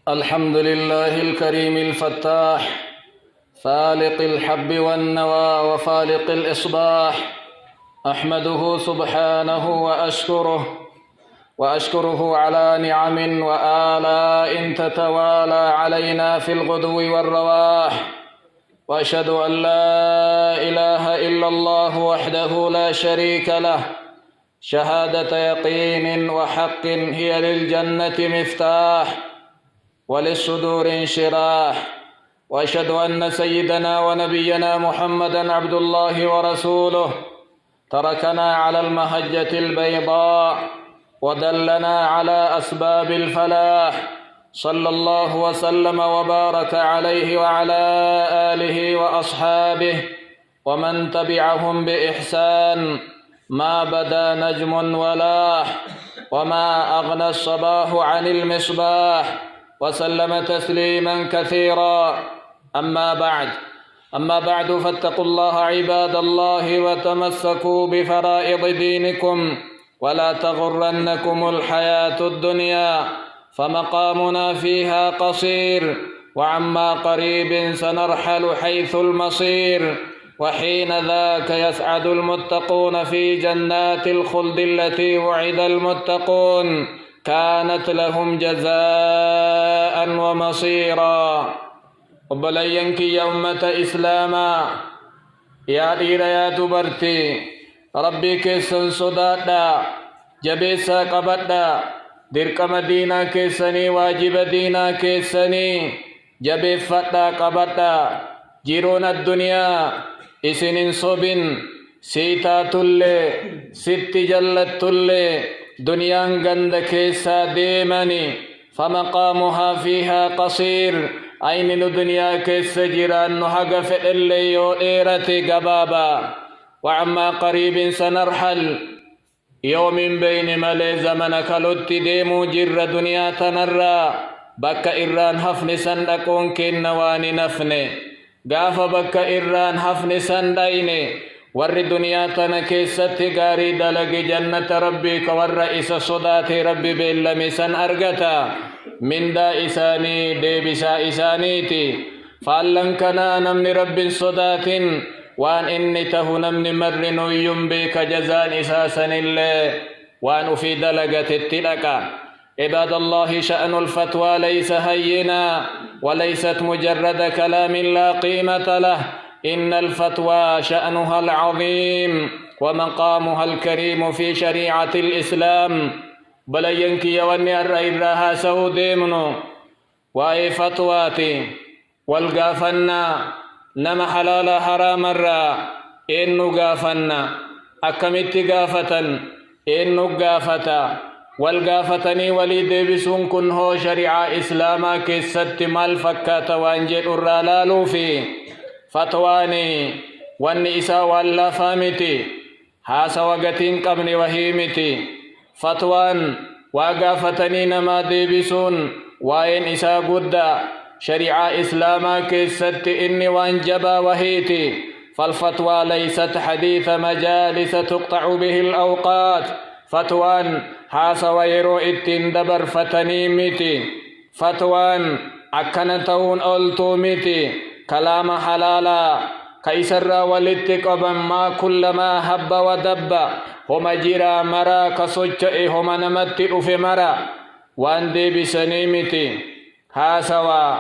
الحمد لله الكريم الفتاح فالق الحب والنوى وفالق الإصباح. أحمده سبحانه وأشكره على نعم وآلاء تتوالى علينا في الغدو والرواح. وأشهد أن لا إله إلا الله وحده لا شريك له شهادة يقين وحق هي للجنة مفتاح وللصدور انشراح. وأشهد أن سيدنا ونبينا محمدًا عبد الله ورسوله تركنا على المهجة البيضاء ودلنا على أسباب الفلاح، صلى الله وسلم وبارك عليه وعلى آله وأصحابه ومن تبعهم بإحسان ما بدا نجم ولاح وما أغنى الصباح عن المصباح، وسلم تسليما كثيرا. أما بعد فاتقوا الله عباد الله وتمسكوا بفرائض دينكم ولا تغرنكم الحياة الدنيا، فمقامنا فيها قصير وعما قريب سنرحل حيث المصير، وحين ذاك يسعد المتقون في جنات الخلد التي وعد المتقون كانت لهم جزاء ومصيرا. وبلينك يا أمة إسلاما يا دير يا دبرتي ربي كيسن صدادا جبيسا قبدا درك مدينة كيسني واجب دينا كيسني جبي فتا قبدا جيرون الدنيا إسنين صبن سيتا تلي ست جلت تلي دنيان غند كيسا ديماني فمقامها فيها قصير. أين الدنيا كيس جيران نحق فئلي يؤيرتي قبابا، وعما قريب سنرحل يوم بين ملي زمنك لدت ديمو جر دنيا تنرى بك إران هفن سندقون كن نواني نفني قاف بك إران هفن سنديني ور دنيا تنكيست غاري دلق جنة ربي كور رئيس صدات ربي باللمسان أرغتا من دا إساني ديبسا إسانيتي فالن كنا نمن رب صدات وان إني ته نمن مرن ينبيك جزان إساسا الله وان في دلقة التلقى. عباد الله شأن الفتوى ليس هينا وليست مجرد كلام لا قيمة له، إن الفتوى شأنها العظيم ومقامها الكريم في شريعة الإسلام. بلينكي يواني الرئيراها سوديمنو واي فتواتي والقافنا نما حلال حرام الرا إنو قافنا أكمت قافة إنو قافتا والقافتني ولي بسون كن هو شريعة إسلاما كست مال فكات وانجل الرالالو في فتواني والنئسا واللا فامتي هاسا وقتين قبني وهيمتي فتوان وقافتني نما ديبسون وين إسا قد شريعة إسلاما كست إني وانجبا وهيتي، فالفتوى ليست حديث مجالس تقطع به الأوقات. فتوان هاسا ويرو اتن دبر فتني متي فتوان أكنتون أولتو متي كلام حلالا كيسر ولتقبا ما كلما هب ودب هما جرا مرا كسوچئ هما نمتئ في مرا وان دي بسنيمتي هاسوا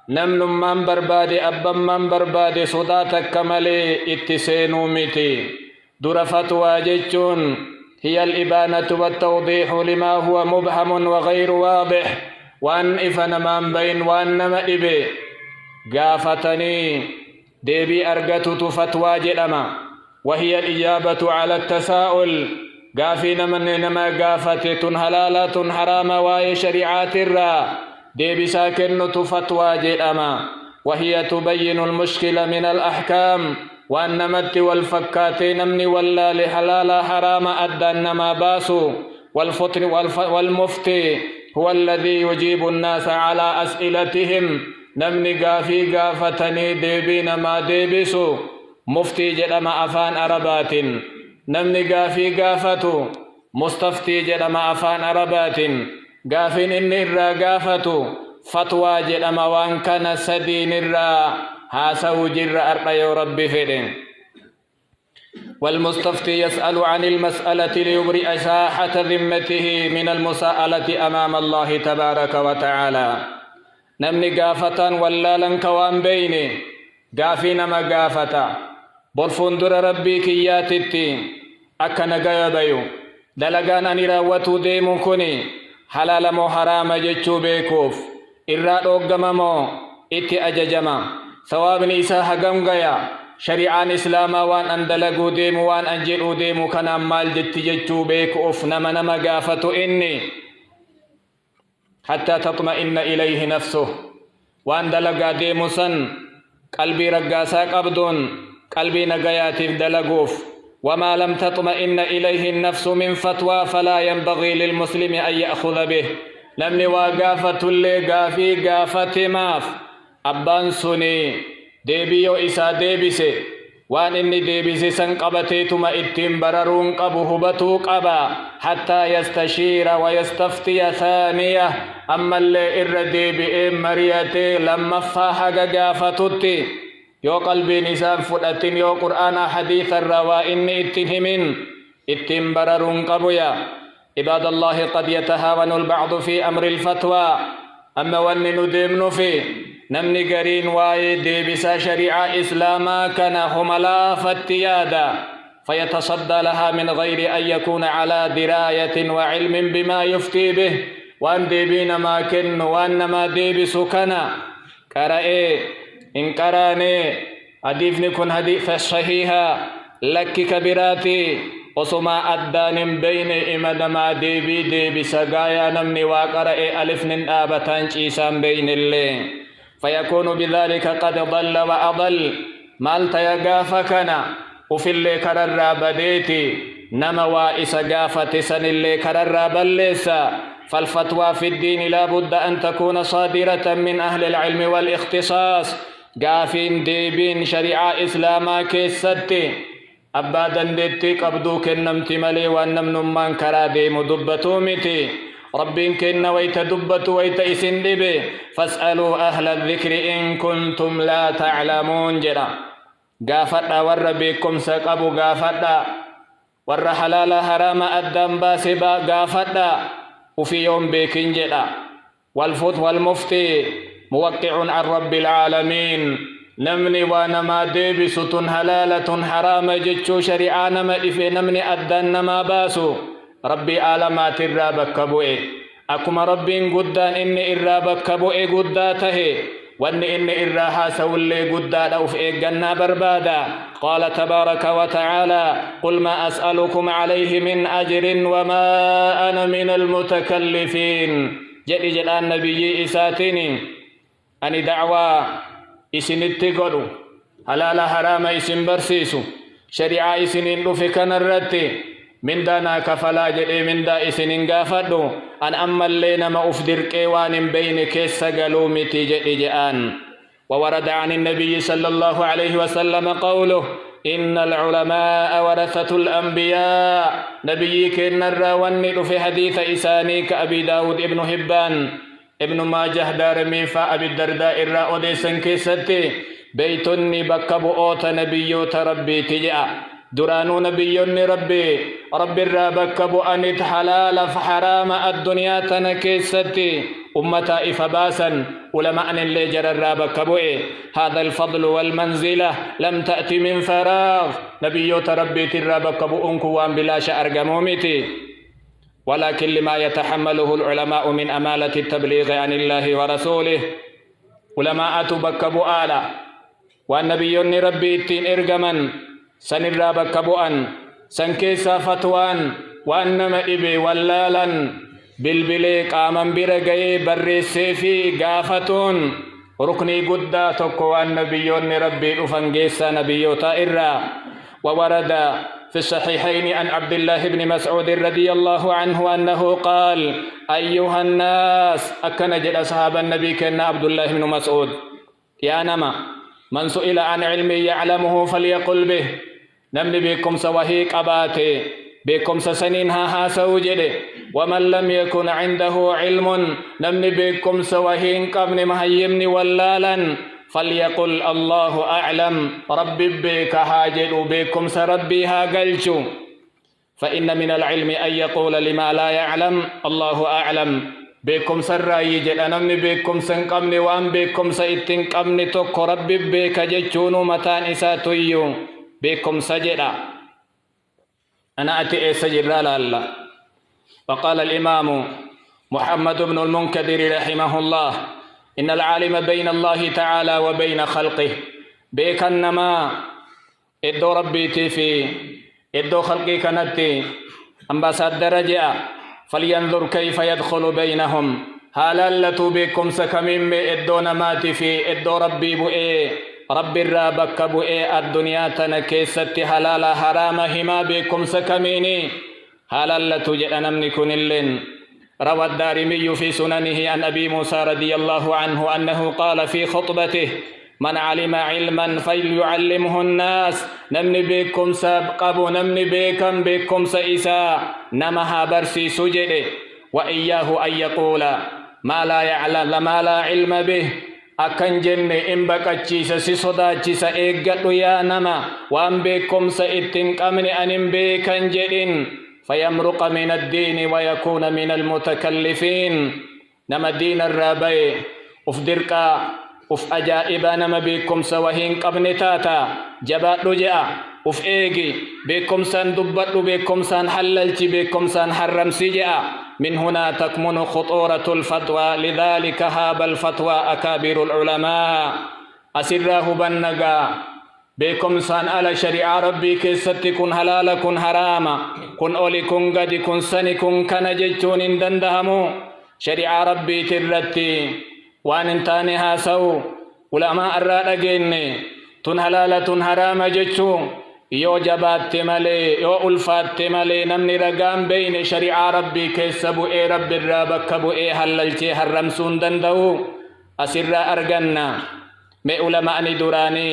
نمن من بربادي أبا من بربادي صداتك كمالي اتسينو متي. در فتوى جيشون هي الإبانة والتوضيح لما هو مبهم وغير واضح، وان إفن من بين وان نمئبي قافتني ديبي أرغتت فتوى جلما، وهي الإجابة على التساؤل قافين من نما قافت هلالات حرام واي شريعات الرا ديبي ساكنت فتوى جلما، وهي تبين المشكلة من الأحكام وأن مت والفكاتين من ولا لحلال حرام أدى ما باسوا والفطر والمفتي هو الذي يجيب الناس على أسئلتهم نمني قافي قافتني ديبين ما ديبسوا مفتي جلم أفان أربات نمني قافي قافتو مستفتي جلم أفان أربات قافين إني الرا قافتو فتوى جدما وان كان سدين الرا هاسو جر أرقى يا ربي فدين والمستفتي يسأل عن المسألة ليبرئ ساحة ذمته من المساءلة أمام الله تبارك وتعالى نمني قافة ولا لن كوان بيني قافين ما قافة برفندر ربي كياتتي أكنا قيبيو دلقان أني راوتو ديمو كوني حلال مو حرام جتشو بيكوف إراد أقممو إتي أججما ثواب نيسا حقم قيا شريعان إسلاما وان أندلقو ديمو وان أنجلو ديمو كان أمال جت جتشو بيكوف نما قافتو إني حتى تطمئن إليه نفسه وان دلقا ديمو سن قلبي رقاسا قبدون قلبي نقياتي دلقوف وما لم تطمئن إليه النفس من فتوى فلا ينبغي للمسلم أن يأخذ به لمن وقافة اللي قافي قافة ماف أبان سني ديبيو إسا ديبسي وان إني ديبسي سنقبتيتما إتم بررون قبه بتو قبا حتى يستشير ويستفتي ثانية أما اللي إر ديبئي مريتي لما فاحق قافتتي يو قلبي نسان فلتين يو قرآن حديث الروا إني اتهمين اتم بررون قبويا عباد الله قد يتهاون البعض في أمر الفتوى أما ونن ندمن في نمني قرين واي ديبسا شريعة إسلاما كان هملا فاتيادا فيتصدى لها من غير أن يكون على دراية وعلم بما يفتي به وان ديبين ما كن وان ما ديبس كنا كرأي إن قراني أديفني كن حديث الصحيحة لك كبيراتي وسما أدان بين إمد ما ديبي سقايا نمني وقرأي ألفن آبتان شيسان بين اللي فيكون بذلك قد ضل وأضل مالت يقافكنا وفي اللي كرر بديتي نما وائس قافة سن اللي كرر بلسا فالفتوى في الدين لا بد أن تكون صادرة من أهل العلم والاختصاص قافين ديبين شريعة إسلاما كيستي أبادا ديتي قبدو كنمتي ملي وأنم نمان كرا ديم دبتو متي ربين كن ويت دبتو ويت إسن دبي فاسألوا أهل الذكر إن كنتم لا تعلمون جرا قافتا ور بكم سقبو قافتا ور حلال حرام أدام باسبا قافتا وفي يوم بكين جرا والفت والمفتي موقع عن رب العالمين نمني وانما ديبي ستن حلالة حرام جتشو شريعان ما إفي نمني أدان ما باسو ربي آلمات الرابك بوئي أكما ربي قدان إني الرابك بوئي قداته وأن إني الراحة سولي قدان أو في إيقنا بربادا قال تبارك وتعالى قل ما أسألكم عليه من أجر وما أنا من المتكلفين جدي جدان نبي إساتيني أني دعوة إسنتي قدو حلال حرام إسن برسيسو شريعة إسنين لفكن الرتي من دانا كفلا جدي من دا إسنين قافدو أن أما اللين ما أفدر كيوان بين كيس قلومتي جدي جآن وورد عن النبي صلى الله عليه وسلم قوله إن العلماء ورثة الأنبياء نبيك إن الراون في حديث إساني كأبي داود ابن هبان ابن ماجه دارمي فأبي الدرداء الرأودي سنكيستي بيتني بكبو أوت نبيوت ربي تجأ درانو نبيوني ربي الرابكبو أنت حلال فحرام الدنيا تنكيستي أمتا إفباسا علماء اللي جر الرابكبو هذا الفضل والمنزلة لم تأتي من فراغ نبيوت ربي ترابكبو أنكوان بلا شأرقمومتي ولكن لما يتحمله العلماء من أمالة التبليغ عن الله ورسوله علماء تبكبوا آلا والنبي ربي التين إرقما سنرى بكبوا سنكيسا فتوان وأنما إبي ولالا بالبلي قاما برقي بري السيفي قافتون ركني قدا تقوى النبي ربي أفنقيسا نبي تائرا وورد في الصحيحين عن عبد الله بن مسعود رضي الله عنه أنه قال أيها الناس أكنجد أصحاب النبي كان عبد الله بن مسعود يا نما من سئل عن علم يعلمه فليقل به نمني بكم سوهيك أباتي بكم سسنين ها سوجد ومن لم يكن عنده علم نمني بكم سوهين قبل مهيمني ولالا فليقل الله أعلم ربي بك هاجد بكم سربي هاقلشو فإن من العلم أن يقول لما لا يعلم الله أعلم بكم سر يجد أنمني بكم سنقمني وأن بكم سيتن قمني تك ربي بك جتشونو متان إساتيو بكم سجدا أنا أتي سجد الله. وقال الإمام محمد بن المنكدر رحمه الله إن العالم بين الله تعالى وبين خلقه بكنما إدو ربي تفي إدو خلقي كنتي أمباساد درجة فلينظر كيف يدخل بينهم هالالة بكم سكمين إدو نماتي في إدو ربي بؤي رب الرابك بؤي الدنيا تنكيست حلالا حرام هما بكم سكميني هالالة جئنا منكن اللين. روى الدارمي في سننه عن أبي موسى رضي الله عنه أنه قال في خطبته من علم علما فليعلمه الناس نمني بكم سابقب نمني بكم سئسا نمها برسي سجد وإياه أن يقول ما لا علم به أكن جن إن بكتشيس سيصداتشيس إيقاتو يا نما وأن بكم سئتن أمن أن بكن جدين فيمرق من الدين ويكون من المتكلفين نما الدين الرابي أفدركا أف أجائبا نما بكم سوهين قبنتاتا جبات رجاء أف إيجي بكم سان دبت بكم سان حللت بكم سان حرم سجاء من هنا تكمن خطورة الفتوى لذلك هاب الفتوى أكابر العلماء أسراه بنغا بكم سان على شريعة ربي كيست كن حلال كن حرام كن أولي كن قد كن سن كن كنججون دندهمو شريعة ربي ترتي وان انتانها سو علماء الرادقين تن حلال تن حرام ججو يو جبات ملي يو ألفات ملي نمني رقام بين شريعة ربي كيسبو اي رب الرابك بو اي حللتي حرمسون دندهو أسر أرغنا مي علماء ندراني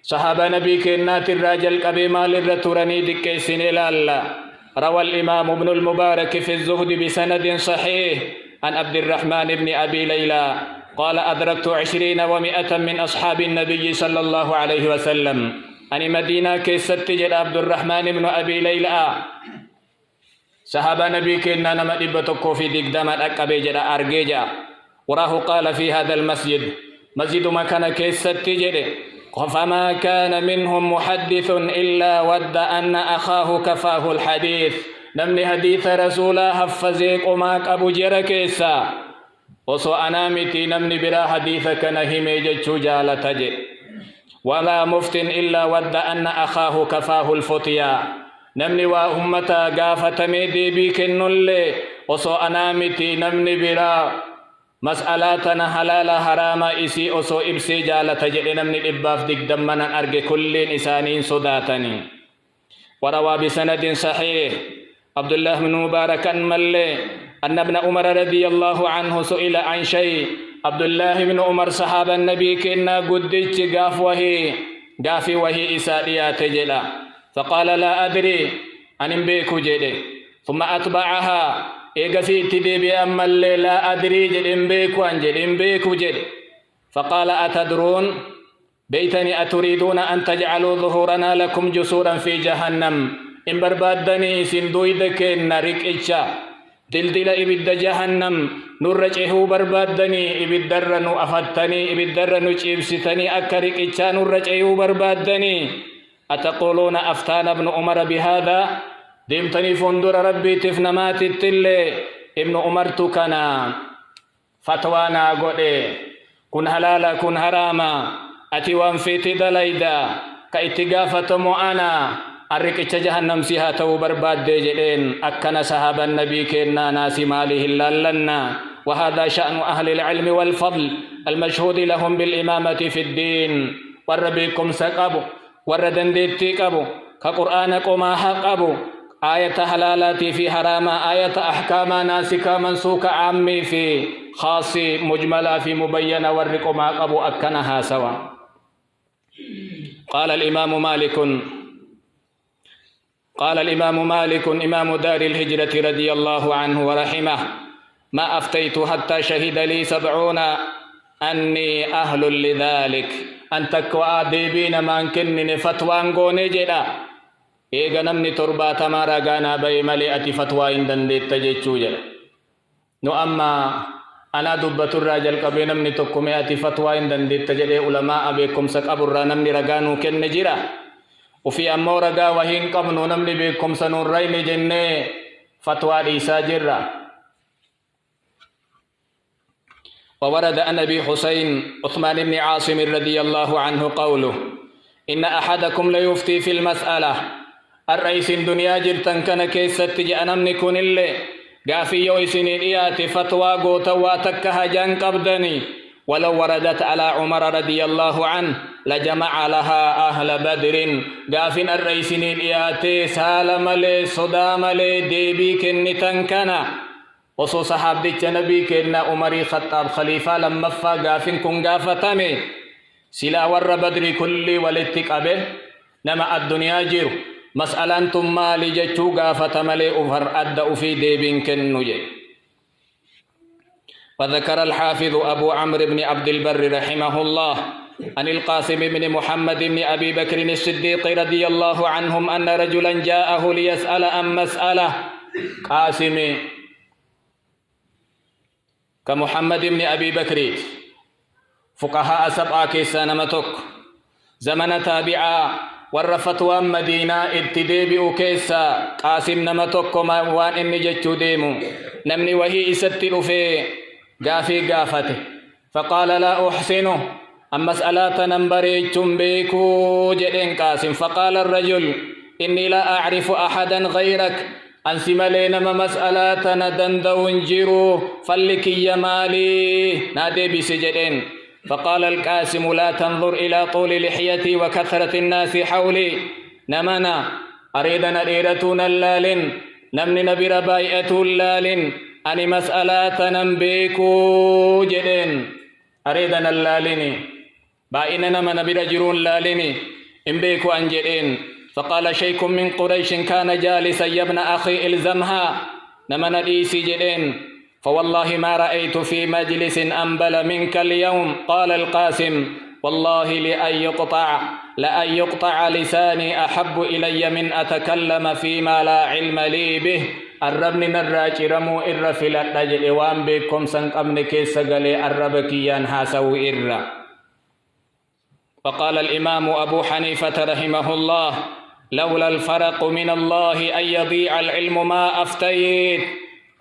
صحابة نبي كنات الراجل قبي مال الرتوراني دكيسين إلى روى الإمام ابن المبارك في الزهد بسند صحيح عن عبد الرحمن بن أبي ليلى قال أدركت 20 و100 من أصحاب النبي صلى الله عليه وسلم أن مدينة كيست جد عبد الرحمن بن أبي ليلى صحابة نبي كنا نمدبتكو في دقدامات أكبي جد أرجيجا وراه قال في هذا المسجد مسجد مكان كيست جد فما كان منهم محدث إلا ود أن أخاه كفاه الحديث نمني حديث رسولا حفظيك وماك أبو جركيسا وصو أنامتي نمني برا حديثك نهمي جتشو جالة ولا مفت إلا ود أن أخاه كفاه الفتيا نمني وأمتا قافة ميدي بيك النولي وصو أنامتي نمني برا مسألاتنا حلال حرام إسي أسو إبسي جالة جئنا من الإباف ديك دمنا أرجي كل إنسانين صداتني. وروى بسند صحيح عبد الله بن مبارك ملي أن ابن عمر رضي الله عنه سئل عن شيء عبد الله بن عمر صحابة النبي كنا قدتش قافي وهي إساديات جلا فقال لا أدري أن بيكو جدي ثم أتبعها إيغسي تدي أما اللي لا أدري جدين بيكو أن جدين بيكو جد فقال أتدرون بيتني أتريدون أن تجعلوا ظهورنا لكم جسورا في جهنم إن بربادني سندويدك نريك إيشا دلدل إبد جهنم نرجعه بربادني إبدر نو أفتني إبدر نو جيبستني أكريك إيشا نرجعه بربادني أتقولون أفتان ابن عمر بهذا ديمتني فندر ربي تفنمات التلي ابن عمر تكنا فتوانا قولي كن حلالا كن حراما أتي وانفيت دليدا كإتقافة مؤانا أرك جهنم سيها تو برباد جلين أكنا صحاب النبي كنا ناس ماله اللالنا وهذا شأن أهل العلم والفضل المشهود لهم بالإمامة في الدين وربيكم سقبوا وردن ديتيقبوا كقرآنكم ما حقبوا آية حلالاتي في حراما آية أحكام ناسكا منسوكا عامي في خاصي مجملة في مبينة ورقم أبو أكنها سوا. قال الإمام مالك قال الإمام مالك إمام دار الهجرة رضي الله عنه ورحمه: ما أفتيت حتى شهد لي 70 أني أهل لذلك. أن تكوى ديبين من كنن فتوى قوني جدا إيغا نمني تربات ما رغانا بي ملئة فتوى إندن دي تجيشو جدا. نو أما أنا دبت الراجل قبل نمني تكمئة فتوى إندن دي تجدي علماء بكم سكبر نمني رغانو كن جرا وفي أمو رغا وهين قبنو نمني بكم سنور رين جنة فتوى إيسا جرا. وورد عن أبي حسين عثمان بن عاصم رضي الله عنه قوله: إن أحدكم ليفتي في المسألة الرئيس الدنيا جرتن كان كيست جأنمني كن اللي قافي يويسني إياتي فتوى قوتا واتكها جان قبدني ولو وردت على عمر رضي الله عنه لجمع لها أهل بدر. قافين الرئيسني إياتي سالم لي صدام لي ديبي كنتن كان وصو صحاب ديك نبي كنا عمري خطاب خليفة لما قافين كن قافتمي سلا ور بدر كل ولتك أبه نما الدنيا جيرو مسألة انتم مالي جتو قافة ملي أفر أدأ في ديبين كنجي. وذكر الحافظ أبو عمرو بن عبد البر رحمه الله عن القاسم بن محمد بن أبي بكر الصديق رضي الله عنهم أن رجلا جاءه ليسأل عن مسألة. قاسم كمحمد بن أبي بكر فقهاء 7 كيسان متك زمن تابعا ورفتوى مدينة اتديبئ كيسا. قاسم نمتك وان إني جتشو ديمو نمني وهي إستل في قافته فقال: لا أحسنه أم مسألة نمبري بيكو جدين قاسم. فقال الرجل: إني لا أعرف أحدا غيرك أنسم لينما مسألة ندندون جيرو فلكي يمالي نادي بسجدين. فقال القاسم: لا تنظر إلى طول لحيتي وكثرة الناس حولي. نمنا أريدنا الإيرتون اللال نمن نبر بايئة اللال أني مسألة نمبيكو جدين أريدنا اللالني بايئنا من نبر جرون لالني إنبيكو أنجدين. فقال شيخ من قريش كان جالسا: يا ابن أخي إلزمها. نمنا الإيسي جدين فوالله ما رأيت في مجلس أنبل منك اليوم. قال القاسم: والله لأن يقطع لساني أحب إلي من أتكلم فيما لا علم لي به. الربن نراج رمو إر في الرجل وان بكم سنك أمن كيس قلي الربكيان هاسو إر. وقال الإمام أبو حنيفة رحمه الله: لولا الفرق من الله أن يضيع العلم ما أفتيت.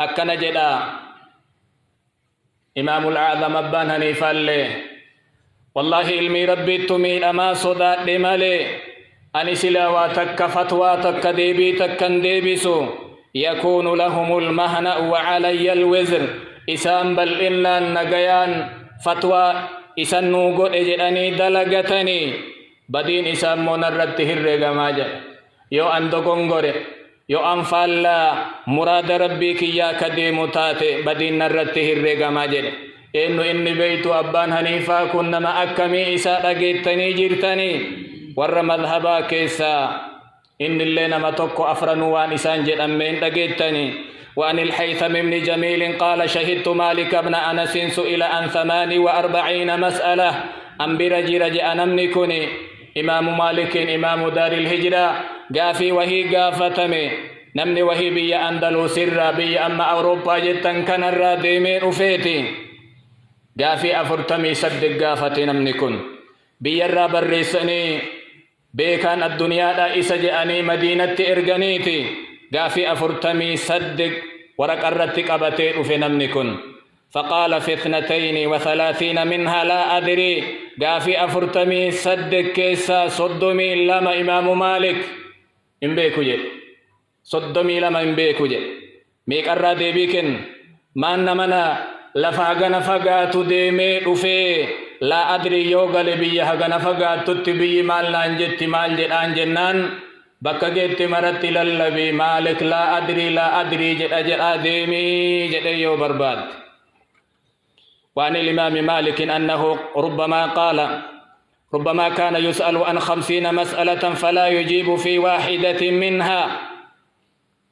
أكن جدا إمام العظم أبان حنيفة اللي والله علمي ربي تمين أما صدات لمالي أني سلاواتك فتواتك ديبيتك ديبسو يكون لهم المهنأ وعلي الوزر. إسان بل إلا النقيان فتوى إسان نوغو إجراني دلغتني بدين إسان منرد هرق ماجا يو أندو غنغوري يو أنفال مراد ربي كيا كديمو تاتي بدين نرد هرق ماجا إنو إني بيتو أبان حنيفة كنما أكمي إسا رقيتني جرتني ور مذهبا كيسا إن اللي نما توكو أفرنوان إسان جرمين رقيتني. وأن الحيثم بن جميل قال: شهدت مالك بن أنس سئل عن 48 مسألة أم برجرج أنمني كني. إمام مالك إمام دار الهجرة قافي وهي قافتمي نمني وهي بي أندلو سر بي أما أوروبا جتا كان الراديمين أفيتي قافي أفرتمي صدق قافتي نمني كن بي الراب الرسني بيكان الدنيا لا إسجأني مدينة إرغانيتي قافي أفرتمي صدق ورق الرتك أبتي أفي نمني كن. فقال: في 32 منها لا أدري. قافي أفرتمي صدق كيسا صدمي لما إمام مالك إمبيكو جي صدمي لما إمبيكو جي ميك الرادي بيكن ما نمنا لفاقنا فقاتو ديمي أفي لا أدري يوغل بي هغنا فقاتو تبي مال نانجت مال جدان جنان بكا جت مرت للبي مالك لا أدري جد ديمي جد يو برباد. وعن الإمام مالك أنه ربما كان يسأل عن 50 مسألة فلا يجيب في واحدة منها.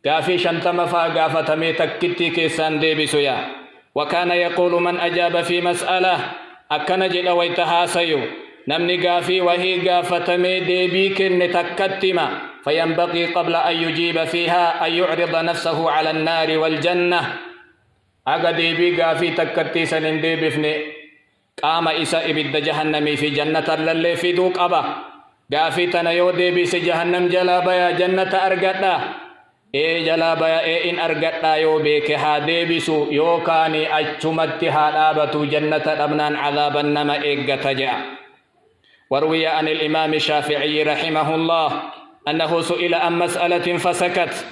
قافي شنتم فاقافة ميتكتي كيسان ديبسويا وكان يقول من أجاب في مسألة أكن جل ويتهاسيو نمني قافي وهي قافة مي ديبيك نتكتما فينبغي قبل أن يجيب فيها أن يعرض نفسه على النار والجنة أغا ديبي قافي تكتي سنين ديبفني قام إسا إبد جهنمي في جنة اللي في دوك أبا قافي تنيو ديبي سي جهنم جلابا يا جنة أرقدا جلابا يا إن أرقدا يو بيك ها ديبسو يو كاني أجمت هالابة جنة أبنان عذابا نما إيقتجا وروي عن الإمام الشافعي رحمه الله أنه سئل عن مسألة فسكت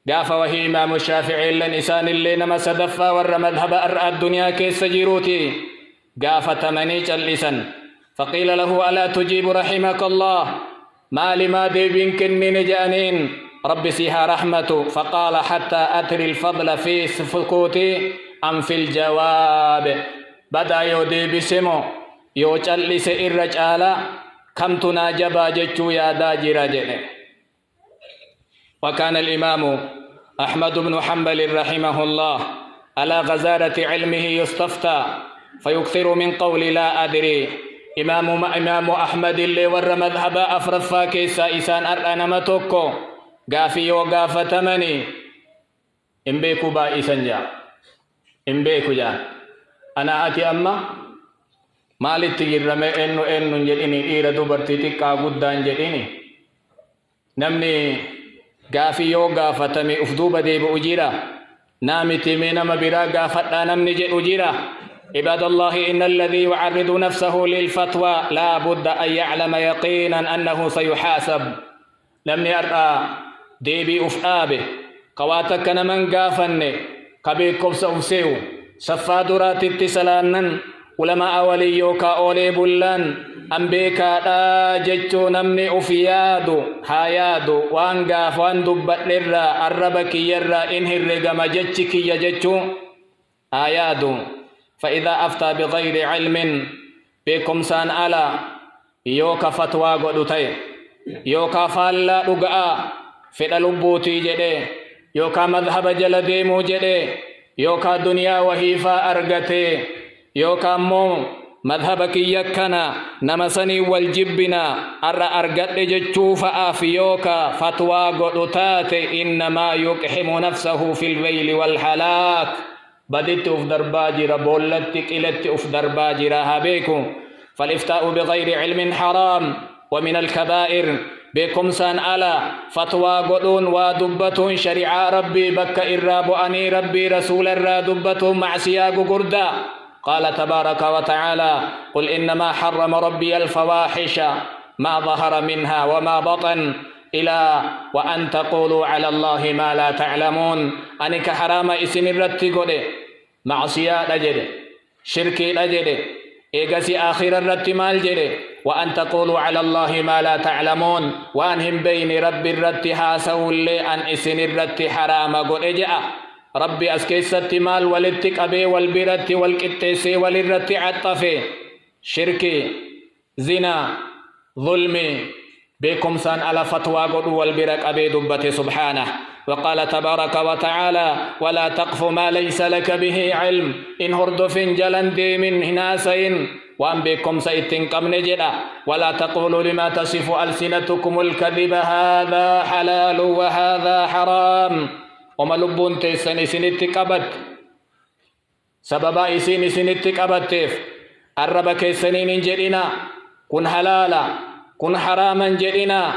قاف وهي إمام الشافعي لنسان اللي نما سدفا ور مذهب أرأى الدنيا كيس جيروتي قاف تمنيج اللسان فقيل له ألا تجيب رحمك الله ما لما ديبين كني نجانين رب سيها رحمة فقال حتى أتري الفضل في سفكوتي أم في الجواب بدا يو ديبي سمو يو چلس الرجال كم تناجبا جتشو يا داجر جنه وكان الإمام أحمد بن حنبل رحمه الله على غزارة علمه يستفتى فيكثر من قول لا أدري إمام أحمد اللي ور مذهب أفرفا كيسا إسان أرأنا متوكو غافي وغافة تمني إمبيكو با إسان جا إمبيكو جا أنا أتي أما مالت تجرمي إنو جديني إيرا دوبرتي تكا قدان جديني نمني غافي وغافة تمي أفدوب ديب أجيرا نامي تمينا مبرا غافة نمني جد أجيرا عباد الله إن الذي يعرض نفسه للفتوى لا بد أن يعلم يقينا أنه سيحاسب نمني أرأى ديبي أفآبه قواتك نمن غافن قبيكم سأفسيو سفادرات التسلانن علماء وليوكا أولي بلان أمبيكا دا ججو نمني أفيادو هايادو وانغاف واندبت لرا الربك يرا إنهر رقم ججك يججو آيادو فإذا أفتى بغير علم بكم سان ألا يوكا فتوى قدوتي يوكا فالا رقاء فدا لبوتي جده يوكا مذهب جلديمو جده يوكا دنيا وهيفا أرغتي يوكا مو مذهبك يكنا نمسني والجبنا أرغت جتشوف آفيوكا فتوى قدوتات إنما يقحم نفسه في الويل والحلاك بدت أف درباجرة بولتك إلت أف درباجرة هابيكو فالافتاء بغير علم حرام ومن الكبائر بكم سان ألا فتوى قدون ودبة شريعة ربي بك إراب أني ربي رسول الرادبة مع سياق قردا قال تبارك وتعالى قل إنما حرم ربي الفواحش ما ظهر منها وما بطن إلى وأن تقولوا على الله ما لا تعلمون أنك حرام إسن الرتي قده معصية لجده شركي لجده إيقاسي آخر الرتي مال جده وأن تقولوا على الله ما لا تعلمون وأنهم بين رب الرتي هاسوا اللي أن إسن الرتي حرام قده جاء ربي أسكيست مال ولتك أبي والبرت والكتسي وللرتي عطفي شركي زنا ظلمي بكم سان على فتوى قد والبرك أبي دبته سبحانه وقال تبارك وتعالى ولا تقف ما ليس لك به علم إن هردف جلندي من هناسين وأن بكم سيتن قم نجدا ولا تقولوا لما تصف ألسنتكم الكذب هذا حلال وهذا حرام وما لبون تيسن سنتك أبد سببا إسين سنتك أبد الربك سنين جدنا كن حلالا كن حراما جدنا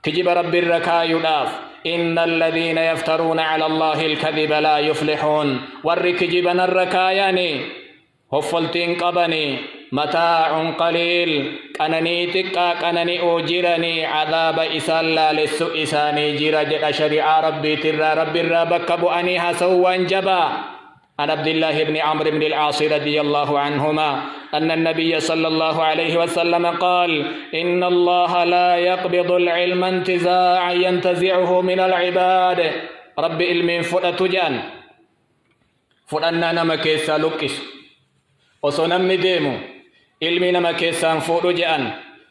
كجب رب الركا يداف إن الذين يفترون على الله الكذب لا يفلحون والركجبنا الركاياني هفلتين قبني متاع قليل كنني تكا كنني أوجرني عذاب إسالا لسو إساني جرى شريعة ربي ترى ربي الرابك بؤنيها سوا جبا عن عبد الله بن عمرو بن العاص رضي الله عنهما أن النبي صلى الله عليه وسلم قال إن الله لا يقبض العلم انتزاعا ينتزعه من العباد رب علم فرأتجان فرأنا نمكيسا لكس وصنم ديمو علمي نمكيسا فرجان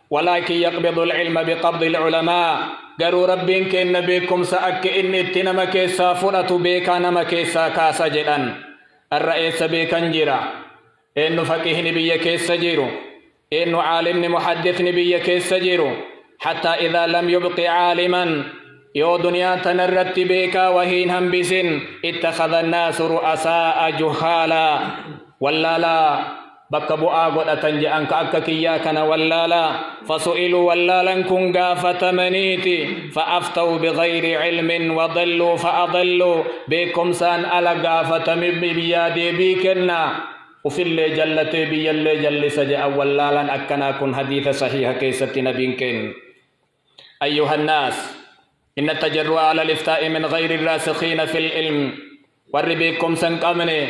ولكن يقبض العلم بقبض العلماء قروا ربين كن بكم سأك إن اتنما كيسا فرأت بيكا نما كيسا كاسا جدن الرئيس بيكا جرا إنه فقيه نبي كيسا جيرو إنه عالم محدث نبي كيسا جيرو حتى إذا لم يبق عالما يو دنيا تنرت بيكا وهين همبسن اتخذ الناس رؤساء جهالا ولالا بكبوا قد تنجأنك أككيا كان ولالا فسئلوا ولالا كن غافة منيتي فأفتوا بغير علم وضلوا فأضلوا بكم سان على غافة بيادي بيكنا وفي اللي جلتي بي اللي جل سجأ ولالا أكنا كن حديث صحيح كيسة نبينكن. أيها الناس إن التجرؤ على الإفتاء من غير الراسخين في العلم وربيكم سنقمني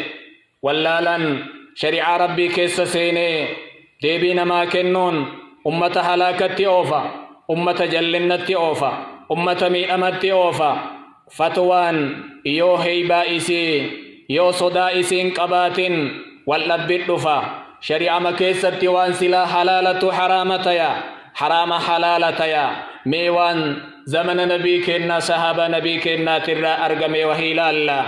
ولالا شريعة ربي كيس سيني ديبين ما كنون أمة هلاكتي أوفا أمة جلنتي أوفا أمة ميئمتي أوفا فتوان يو هيبا إسي يو صدا إسين قبات واللبت دفا شريعة ما كيستي وان سلا حلالة حرامتيا حرام حلالتيا ميوان زمن نبي كنا صحابة نبي كنا ترى أرقمي وهيلا الله.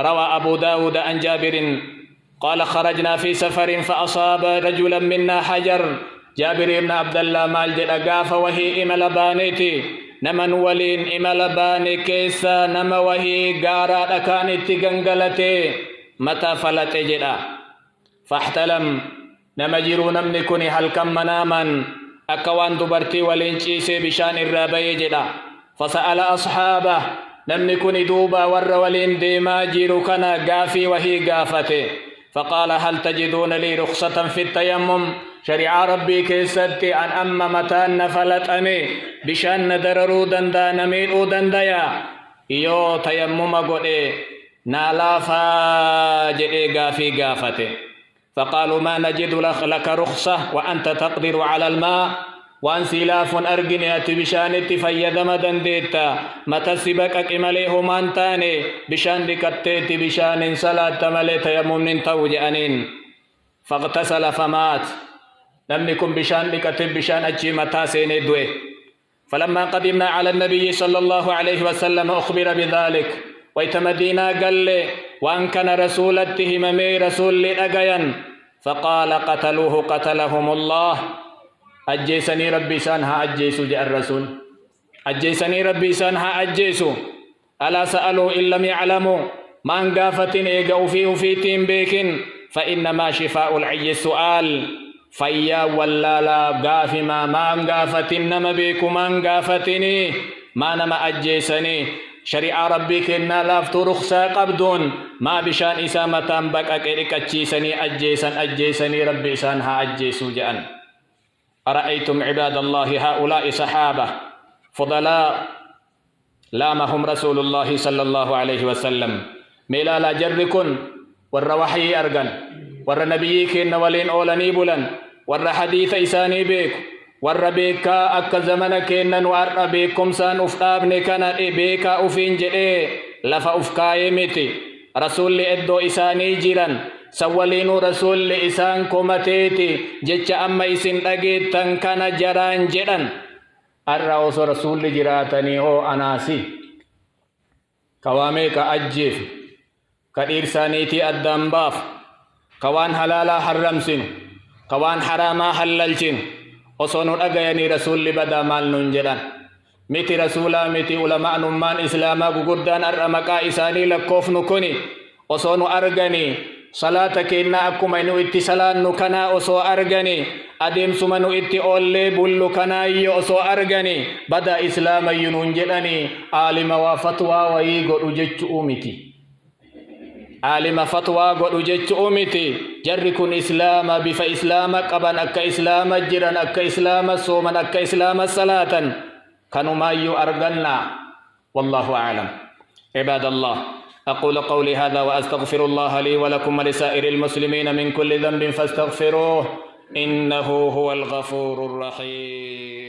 روى أبو داود عن جابر قال خرجنا في سفر فأصاب رجلا منا حجر. جابر بن عبد الله مال جدقاف وهي إمل بانيتي نمن ولين إمل باني كيسا نم وهي قارا كانت تغنغلتي متى فلت جدا فاحتلم نمجرو نمنكني هل كم مناما أكوان دبرتي ولين شيسي بشان الرابي جدا فسأل أصحابه نمنكني دوبا ور ولين ديما جيرو كان قافي وهي قافتي فقال هل تجدون لي رخصة في التيمم شريعة ربي كيستي أن أما متان نفلت أمي بشان ندررو دندا نميلو دندايا يو تيمم قولي نالافا جئي قافي قافتي فقالوا ما نجد لك رخصة وأنت تقدر على الماء وأن سلاف أرجني بشان تفيد مدن ديتا متسبك أكمله مانتاني بشان دكتت بشان صلاة ملي تيمم توجأنين فاغتسل فمات لم يكن بشان دكتت بشان أجي متاسين دوي. فلما قدمنا على النبي صلى الله عليه وسلم أخبر بذلك ويتمدينا قال لي وأن كان رسول اتهممي رسول لأغيان فقال قتلوه قتلهم الله أجيسني ربي سانها أجيسو جاء الرسول أجيسني ربي سانها أجيسو ألا سألوا إن لم يعلموا ما انقافت إيقوا فيه في تيم بيكن فإنما شفاء العي السؤال فيا ولا لا قاف ما انقافت إنما بيكو ما انقافتني ما نما أجيسني شريعة ربي كنا لافتو رخصة قبدون ما بشان إسامة بك أجيسني أجيسني ربي إسانها أجيسو جاءن. أرأيتم عباد الله هؤلاء صحابة فضلاء لامهم رسول الله صلى الله عليه وسلم ميلالا جركن ور وحي أرغن ور نبيكن ولين أولاني بلن ور حديث إساني بيك ور بيكا أكا زمنك إنن ور بيكم سان أفقابني كان بيكا أفين جئي لفا أفقاي متي رسول إدو إساني جيران سوالينو رسول إسان كومتيتي جيتشا أما إسن أجيتن كان جران جران الرأوس رسول جراتني هو أناسي كوامي كأجيف كإرسانيتي الدنباف كوان حلالا حرمسين كوان حراما حللشين وصنو أغياني رسول بدا مال ننجران ميتي رسولا ميتي علماء نمان إسلاما قردان الرمكا إساني لكوف نكوني وصنو أرغني صلاة كينا أكما إنو اتصالان نكنا أسو أرغني أديم سمنو اتي أولي بلو كنا يأسو أرغني بدا إسلام ينونجلني عالم وفتوى ويقو جيش أمتي عالم فتوى قو جيش أمتي جركن إسلام بفا إسلام قبن أكا إسلام جرن أكا إسلام سومن أكا إسلام صلاة كانوا ما يؤرغنا والله أعلم. عباد الله أقول قولي هذا وأستغفر الله لي ولكم ولسائر المسلمين من كل ذنب فاستغفروه إنه هو الغفور الرحيم.